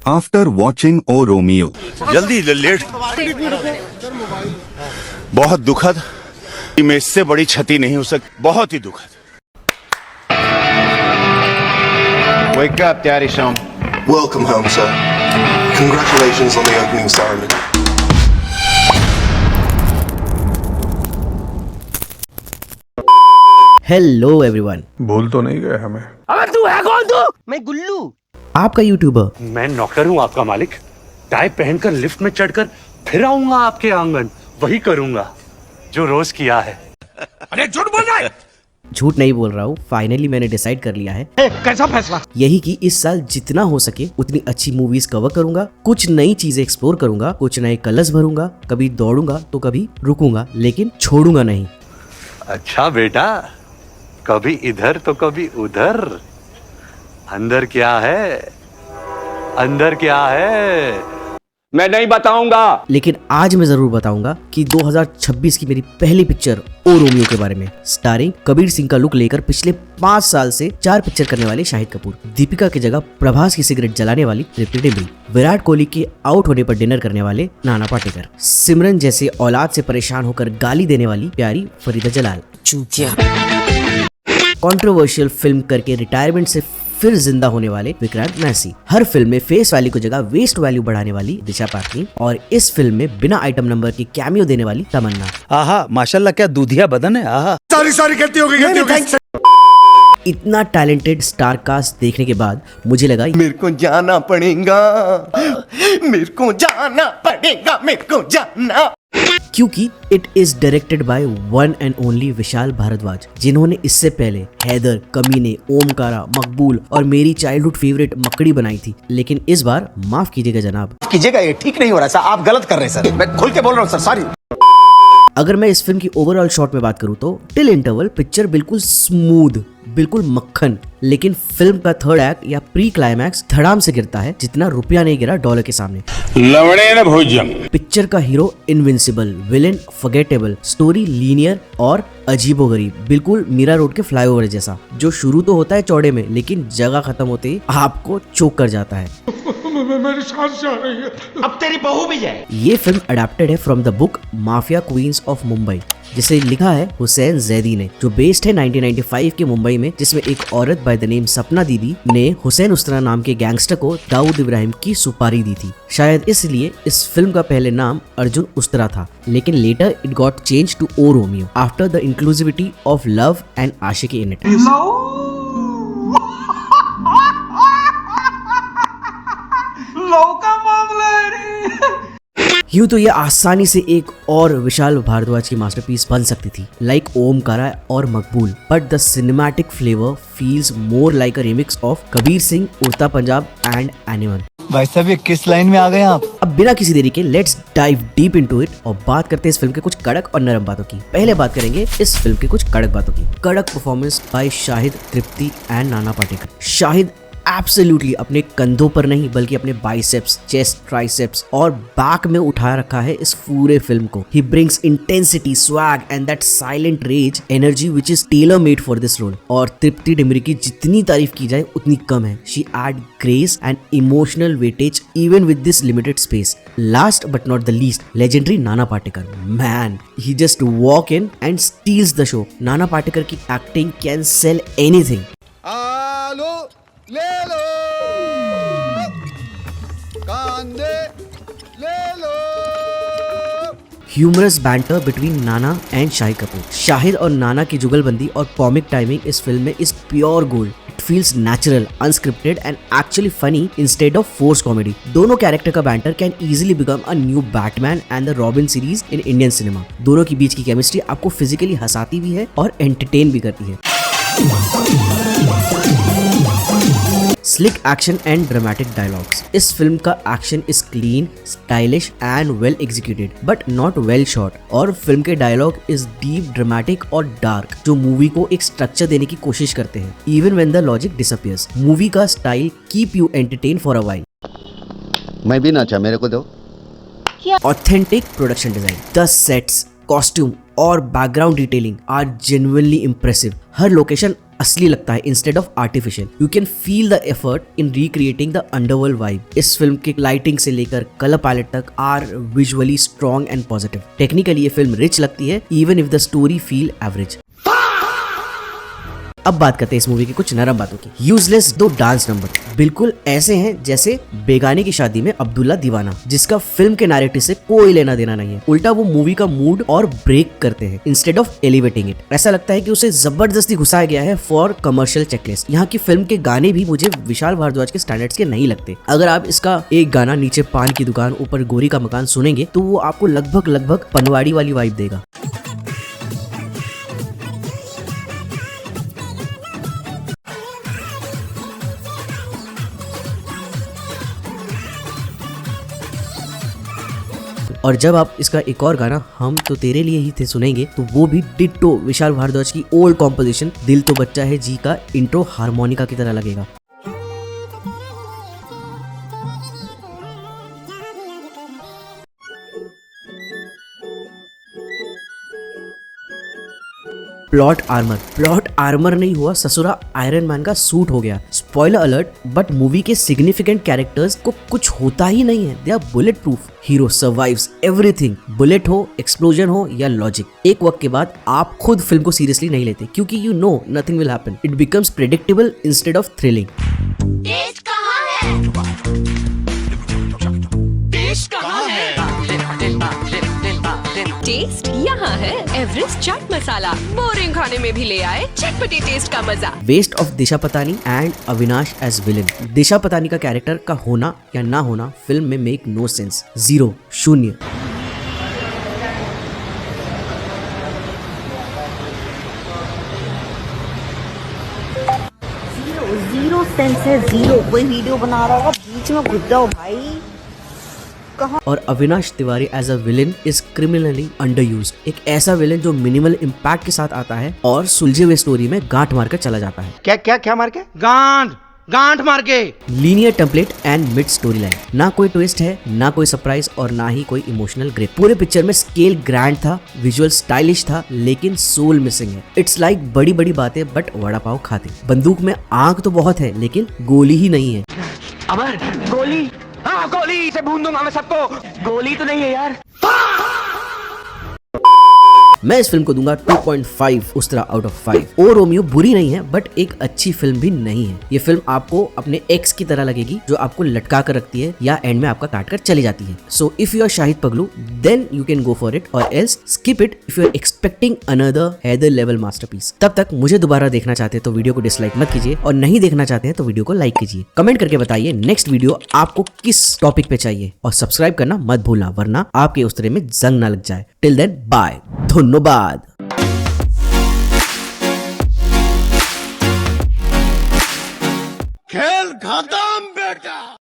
After watching O Romeo, जल्दी late. बहुत दुखद, में इससे बड़ी क्षति नहीं हो सकती। बहुत ही दुखद। Wake up, Daddy Sean. Welcome home, sir. Congratulations on the opening ceremony. Hello everyone. भूल तो नहीं गए हमें? अबे तू है कौन? तू? मैं गुल्लू। आपका यूट्यूबर। मैं नौकर हूँ आपका मालिक। टाई पहनकर लिफ्ट में चढ़कर फिर आऊंगा आपके आंगन। वही करूंगा जो रोज किया है। अरे झूठ बोल रहा है। झूठ नहीं बोल रहा हूँ, फाइनली मैंने डिसाइड कर लिया है। कैसा फैसला? यही कि इस साल जितना हो सके उतनी अच्छी मूवीज कवर करूंगा, कुछ नई चीजें एक्सप्लोर करूंगा, कुछ नए कलर्स भरूंगा, कभी दौड़ूंगा तो कभी रुकूंगा, लेकिन छोड़ूंगा नहीं। अच्छा बेटा, कभी इधर तो कभी उधर। अंदर क्या है? अंदर क्या है? मैं नहीं बताऊंगा। लेकिन आज मैं जरूर बताऊंगा कि 2026 की मेरी पहली पिक्चर ओ रोमियो के बारे में। स्टारिंग कबीर सिंह का लुक लेकर पिछले 5 साल से 4 पिक्चर करने वाले शाहिद कपूर, दीपिका की जगह प्रभास की सिगरेट जलाने वाली तृप्ति डिमरी, विराट कोहली के आउट होने पर डिनर करने वाले नाना पाटेकर, सिमरन जैसे औलाद से परेशान होकर गाली देने वाली प्यारी फरीदा जलाल, कंट्रोवर्शियल फिल्म करके रिटायरमेंट से फिर जिंदा होने वाले विक्रांत मैसी, हर फिल्म में फेस वैल्यू की जगह वेस्ट वैल्यू बढ़ाने वाली दिशा पाटनी, और इस फिल्म में बिना आइटम नंबर के कैमियो देने वाली तमन्ना। आहा, माशाल्लाह क्या दूधिया बदन है। आहा, सारी गलती हो गई। इतना टैलेंटेड स्टार कास्ट देखने के बाद मुझे लगा मेरे को जाना पड़ेगा, मेरे को जाना पड़ेगा, मेरे को जाना। क्योंकि it is directed by one and only Vishal Bhardwaj, जिन्होंने इससे पहले हैदर, कमीने, ओमकारा, मकबूल और मेरी चाइल्डहुड फेवरेट मकड़ी बनाई थी। लेकिन इस बार माफ कीजिएगा जनाब, कीजिएगा, ये ठीक नहीं हो रहा सर, आप गलत कर रहे हैं सर, मैं खुल के बोल रहा हूँ सर, सॉरी। अगर मैं इस फिल्म की ओवरऑल शॉट में बात करूं तो टिल इंटरवल पिक्चर बिल्कुल स्मूथ, बिल्कुल मक्खन, लेकिन फिल्म का थर्ड एक्ट या प्री क्लाइमैक्स धड़ाम से गिरता है जितना रुपया नहीं गिरा डॉलर के सामने। लवड़े न भोजन। पिक्चर का hero invincible, villain forgettable, story linear और अजीबोगरीब, बिल्कुल मीरा रोड के फ्लाईओवर जैसा, जो शुरू तो होता है चौड़े में लेकिन जगह खत्म होते ही आपको चोक कर जाता है। मेरी सांस जा रही है। अब तेरी बहू भी जाए। ये फिल्म अडेप्टेड है from the book mafia queens of Mumbai, जिसे लिखा है हुसैन जैदी ने, जो बेस्ड है 1995 के मुंबई में, जिसमें एक औरत बाय द नेम सपना दीदी ने हुसैन उस्तरा नाम के गैंगस्टर को दाऊद इब्राहिम की सुपारी दी थी। शायद इसलिए इस फिल्म का पहले नाम अर्जुन उस्तरा था, लेकिन later it got change to O Romeo after the inclusivity of love and आशिकी इन इट। यूं तो ये आसानी से एक और विशाल भारद्वाज की मास्टरपीस बन सकती थी, लाइक ओमकारा और मकबूल, but the cinematic flavour feels more like a remix of Kabir Singh, उड़ता पंजाब एंड एनीवन। भाई साहब ये किस लाइन में आ गए आप? अब बिना किसी देरी के let's dive deep into it और बात करते हैं इस फिल्म के कुछ कड़क और नरम बातों की। पहले बात करेंगे इस फिल्म के कुछ कड़क बातों की। कड़क performance by Shahid, Tripti and Nana Patekar. Shahid absolutely अपने कंधों पर नहीं बल्कि अपने बाइसेप्स, चेस्ट, ट्राइसेप्स और बैक में उठा रखा है इस पूरे फिल्म को। He brings intensity, swag and that silent rage energy which is tailor made for this role. और तृप्ति डिमरी की जितनी तारीफ की जाए उतनी कम है। She add grace and emotional weightage even with this limited space. Last but not the least, legendary Nana Patekar. Man, he just walk in and steals the show. Nana Patekar की एक्टिंग कैन सेल एनीथिंग। ले लो कांदे, ले लो। Humerus banter between Nana and Shahid Kapoor. Shahid और नाना की जुगलबंदी और comic timing इस film में is pure gold. It feels natural, unscripted and actually funny instead of force comedy. दोनों कैरेक्टर का banter can easily become a new Batman and the robin series in Indian cinema. दोनों के बीच की chemistry आपको physically हंसाती भी है और entertain भी करती है। Slick action and dramatic dialogues. इस फिल्म का action is clean, stylish and well executed but not well shot, और फिल्म के डायलॉग इज डीप, ड्रामेटिक और डार्क, जो मूवी को एक स्ट्रक्चर देने की कोशिश करते हैं even when the logic disappears. Movie का style keep you entertain for a while. मैं भी नाचा, मेरे को दो। Authentic production design, the sets, costume और background detailing are genuinely impressive. हर लोकेशन असली लगता है instead of artificial. You can feel the effort in recreating the underworld vibe. इस फिल्म की लाइटिंग से लेकर कलर पैलेट तक are visually strong and positive. Technically ये फिल्म रिच लगती है even if the story feel average. अब बात करते हैं इस मूवी की कुछ नरम बातों की। यूजलेस दो डांस नंबर बिल्कुल ऐसे हैं जैसे बेगाने की शादी में अब्दुल्ला दीवाना, जिसका फिल्म के नैरेटिव से कोई लेना देना नहीं है। उल्टा वो मूवी का मूड और ब्रेक करते हैं इंस्टेड ऑफ एलिवेटिंग इट। ऐसा लगता है कि उसे जबरदस्ती घुसाया गया है फॉर कमर्शियल चेकलिस्ट। यहाँ की फिल्म के गाने भी मुझे विशाल भारद्वाज के स्टैंडर्ड्स के नहीं लगते। अगर आप इसका एक गाना नीचे पान की दुकान ऊपर गोरी का मकान सुनेंगे तो वो आपको लगभग पनवाड़ी वाली वाइब देगा। और जब आप इसका एक और गाना हम तो तेरे लिए ही थे सुनेंगे तो वो भी डिट्टो विशाल भारद्वाज की ओल्ड कॉम्पोजिशन दिल तो बच्चा है जी का इंट्रो हारमोनिका की तरह लगेगा। प्लॉट आर्मर नहीं हुआ, ससुरा आयरन मैन का सूट हो गया। स्पॉइलर अलर्ट, बट मूवी के सिग्निफिकेंट कैरेक्टर्स को कुछ होता ही नहीं है। They are bulletproof. Hero survives everything, bullet हो, एक्सप्लोजन हो या लॉजिक। एक वक्त के बाद आप खुद फिल्म को सीरियसली नहीं लेते क्योंकि you know nothing will happen. It becomes predictable instead of thrilling. Test यहाँ है एवरेस्ट चाट मसाला। बोरिंग खाने में भी ले आए चटपटी टेस्ट का मजा। Waste of Disha Patani and Avinash as villain. Disha Patani का कैरेक्टर का होना या ना होना फिल्म में मेक नो सेंस। 0 शून्य। जीरो सेंस है, जीरो। कोई वीडियो बना रहा होगा बीच में घुस जाओ भाई। और Avinash Tiwari as a villain is criminally underused. एक ऐसा विलेन जो मिनिमल इम्पैक्ट के साथ आता है और सुलझे हुए स्टोरी में गांठ मारकर चला जाता है। क्या मार के? गांठ मार के। Linear template and mid story line. ना कोई ट्विस्ट है, ना कोई सरप्राइज और ना ही कोई इमोशनल ग्रिप। पूरे पिक्चर में स्केल ग्रैंड था, विजुअल स्टाइलिश था, लेकिन सोल मिसिंग है। इट्स लाइक बड़ी बड़ी बातें बट वड़ा पाव खाते। बंदूक में आग तो बहुत है लेकिन गोली ही नहीं है। अमर, गोली? हाँ, गोली से भून दूंगा मैं सबको। गोली तो नहीं है यार। मैं इस फिल्म को दूंगा 2.5 उस्तरा आउट ऑफ 5। ओ रोमियो बुरी नहीं है बट एक अच्छी फिल्म भी नहीं है। ये फिल्म आपको अपने एक्स की तरह लगेगी जो आपको लटका कर रखती है या एंड में आपका काट कर चली जाती है। So if you are Shahid पगलू then you can go for it और else skip it if you are expecting another Haider level masterpiece. तब तक मुझे दोबारा देखना चाहते हैं तो वीडियो को डिसलाइक मत कीजिए और नहीं देखना चाहते हैं तो वीडियो को लाइक कीजिए। कमेंट करके बताइए नेक्स्ट वीडियो आपको किस टॉपिक पे चाहिए और सब्सक्राइब करना मत भूलना वरना आपके उस्तरे में जंग ना लग जाए। टिल देन बाय, धन्यवाद। खेल खत्म बेटा।